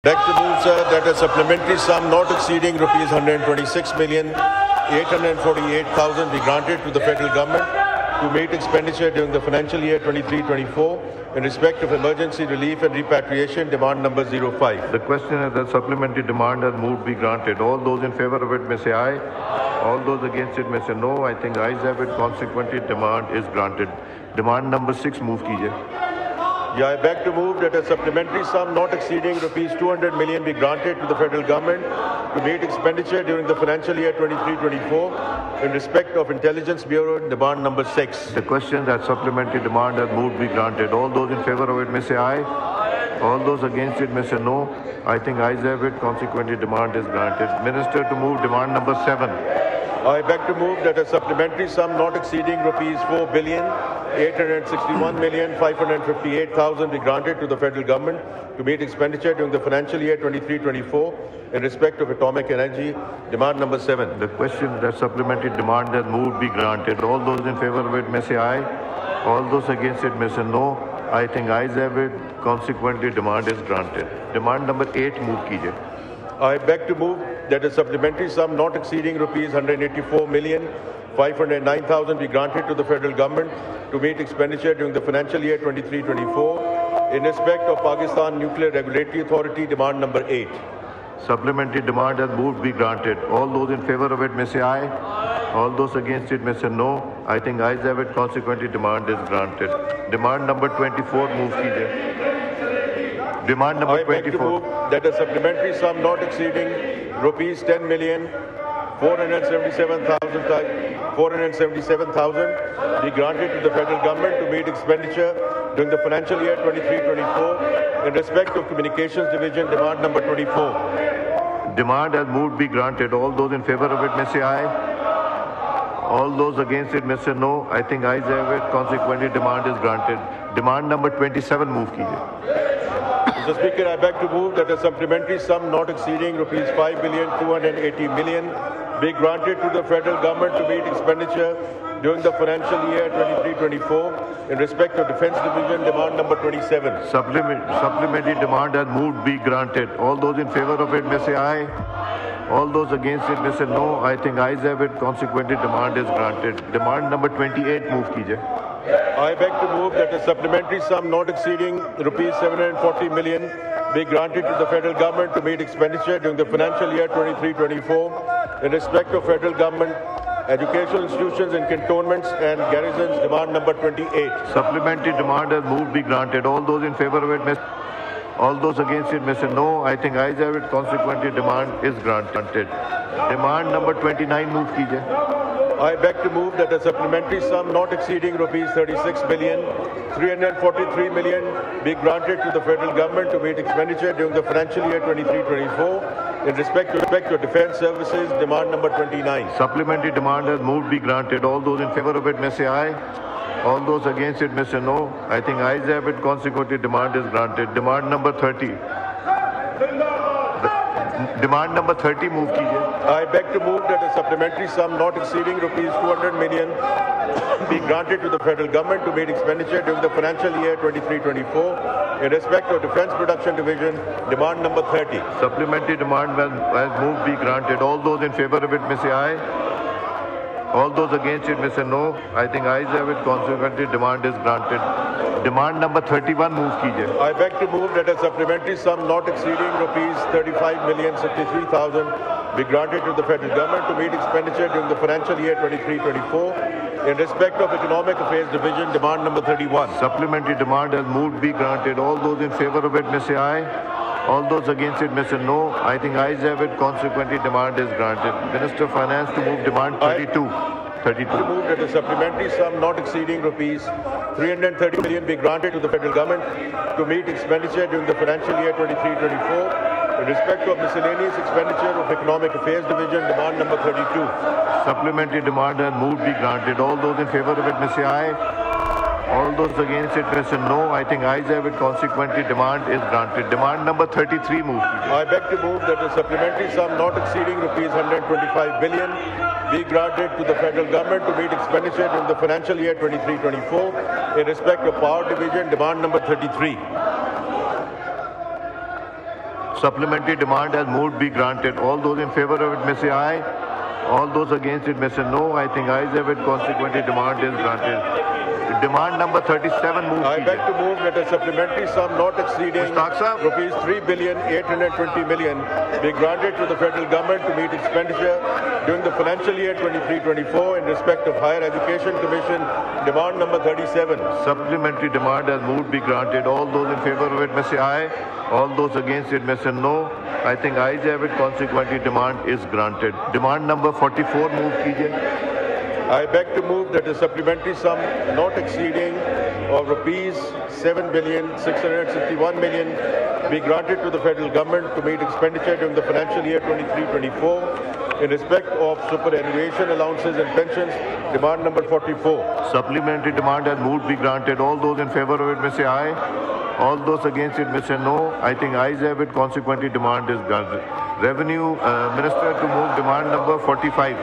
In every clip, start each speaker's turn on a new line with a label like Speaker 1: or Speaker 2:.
Speaker 1: Beg to move, sir, that a supplementary sum not exceeding rupees 126,848,000 be granted to the federal government to meet expenditure during the financial year 23-24 in respect of emergency relief and repatriation, demand number 05.
Speaker 2: The question is that supplementary demand has moved be granted. All those in favor of it may say aye. All those against it may say no. I think ayes have it. Consequently, demand is granted. Demand number 6 move kijiye.
Speaker 1: Yeah, I beg to move that a supplementary sum not exceeding rupees 200 million be granted to the federal government to meet expenditure during the financial year 23-24 in respect of Intelligence Bureau, demand number 6.
Speaker 2: The question that supplementary demand has moved be granted. All those in favor of it may say aye. All those against it may say no. I think ayes have it. Consequently, demand is granted. Minister to move demand number 7.
Speaker 1: I beg to move that a supplementary sum not exceeding rupees 4,861,558,000 be granted to the federal government to meet expenditure during the financial year 23-24 in respect of atomic energy, demand number 7.
Speaker 2: The question that supplementary demand has moved be granted. All those in favor of it may say aye. All those against it may say no. I think ayes have it. Consequently, demand is granted. Demand number 8 move kijiye.
Speaker 1: I beg to move that a supplementary sum not exceeding rupees 184,509,000 be granted to the federal government to meet expenditure during the financial year 23-24 in respect of Pakistan Nuclear Regulatory Authority, demand number 8.
Speaker 2: Supplementary demand has moved be granted. All those in favor of it may say aye. All those against it may say no. I think ayes have it. Consequently, demand is granted. Demand number 24 move kijiye. Demand number 24.
Speaker 1: I beg to move that a supplementary sum not exceeding rupees 10,477,000 be granted to the federal government to meet expenditure during the financial year 23-24 in respect of Communications Division, demand number 24.
Speaker 2: Demand has moved be granted. All those in favor of it may say aye. All those against it may say no. I think ayes have it. Consequently, demand is granted. Demand number 27 move kijiye.
Speaker 1: Mr. Speaker, I beg to move that a supplementary sum not exceeding rupees 5,280,000,000 be granted to the federal government to meet expenditure during the financial year 23-24 in respect of Defence Division, demand number 27.
Speaker 2: Supplementary demand has moved be granted. All those in favor of it may say aye. All those against it may say no. I think ayes have it. Consequently, demand is granted. Demand number 28 move kijiye.
Speaker 1: I beg to move that a supplementary sum not exceeding rupees 740 million be granted to the federal government to meet expenditure during the financial year 23-24 in respect of federal government educational institutions in cantonments and garrisons, demand number 28.
Speaker 2: Supplementary demand has moved be granted. All those in favor of it may all those against it may say no. I think ayes have it. Consequently, demand is granted. Demand number 29 move kijiye.
Speaker 1: I beg to move that a supplementary sum not exceeding rupees 36,343,000,000 be granted to the federal government to meet expenditure during the financial year 23-24 in respect to defence services, demand number 29.
Speaker 2: Supplementary demand has moved be granted. All those in favor of it may say aye. All those against it may say no. I think ayes have it. Consequently, demand is granted. Demand number 30. Demand number 30 move kijiye.
Speaker 1: I beg to move that a supplementary sum not exceeding rupees 200 million be granted to the federal government to meet expenditure during the financial year 23-24 in respect of Defence Production Division, demand number 30.
Speaker 2: Supplementary demand has moved be granted. All those in favor of it may say aye. All those against it may say no. I think ayes have it. Consequently, demand is granted. Demand number 31 move kijiye.
Speaker 1: I beg to move that a supplementary sum not exceeding rupees 35,063,000 be granted to the federal government to meet expenditure during the financial year 23-24 in respect of Economic Affairs Division, demand number 31.
Speaker 2: Supplementary demand has moved be granted. All those in favor of it may say aye. All those against it may say no. I think ayes have it. Consequently, demand is granted. Minister of Finance to move demand 32. 32.
Speaker 1: To move that a supplementary sum not exceeding rupees 330 million be granted to the federal government to meet expenditure during the financial year 23-24 in respect of miscellaneous expenditure of Economic Affairs Division, demand number 32.
Speaker 2: Supplementary demand has moved be granted. All those in favor of it may say aye. All those against it may say no. I think ayes have it. Consequently, demand is granted. Demand number 33 move.
Speaker 1: I beg to move that a supplementary sum not exceeding rupees 125 billion be granted to the federal government to meet expenditure during the financial year 23-24 in respect of Power Division, demand number 33.
Speaker 2: Supplementary demand has moved be granted. All those in favor of it may say aye. All those against it may say no. I think ayes have it. Consequently, demand is granted. Demand number 37 moved.
Speaker 1: I beg to move that a supplementary sum not exceeding rupees 3,820 million be granted to the federal government to meet expenditure during the financial year 23-24 in respect of Higher Education Commission. Demand number 37.
Speaker 2: Supplementary demand has moved be granted. All those in favor of it may say aye. All those against it may say no. I think ayes have it. Consequently, demand is granted. Demand number 44 moved kijiye.
Speaker 1: I beg to move that a supplementary sum not exceeding of rupees 7,661 million be granted to the federal government to meet expenditure during the financial year 23-24 in respect of superannuation allowances and pensions. Demand number 44.
Speaker 2: Supplementary demand has moved be granted. All those in favor of it may say aye. All those against it may say no. I think ayes have it. Consequently, demand is granted. Revenue Minister to move demand number 45.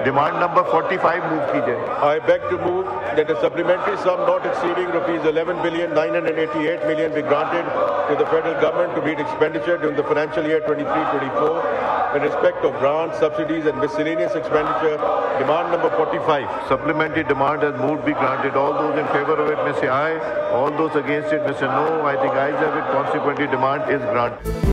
Speaker 2: Demand number 45 move kijiye.
Speaker 1: I beg to move that a supplementary sum not exceeding rupees 11,988 million be granted to the federal government to meet expenditure during the financial year 23-24 in respect of grants, subsidies and miscellaneous expenditure. Demand number 45.
Speaker 2: Supplementary demand has moved be granted. All those in favor of it may say aye. All those against it may say no. I think ayes have it. Consequently, demand is granted.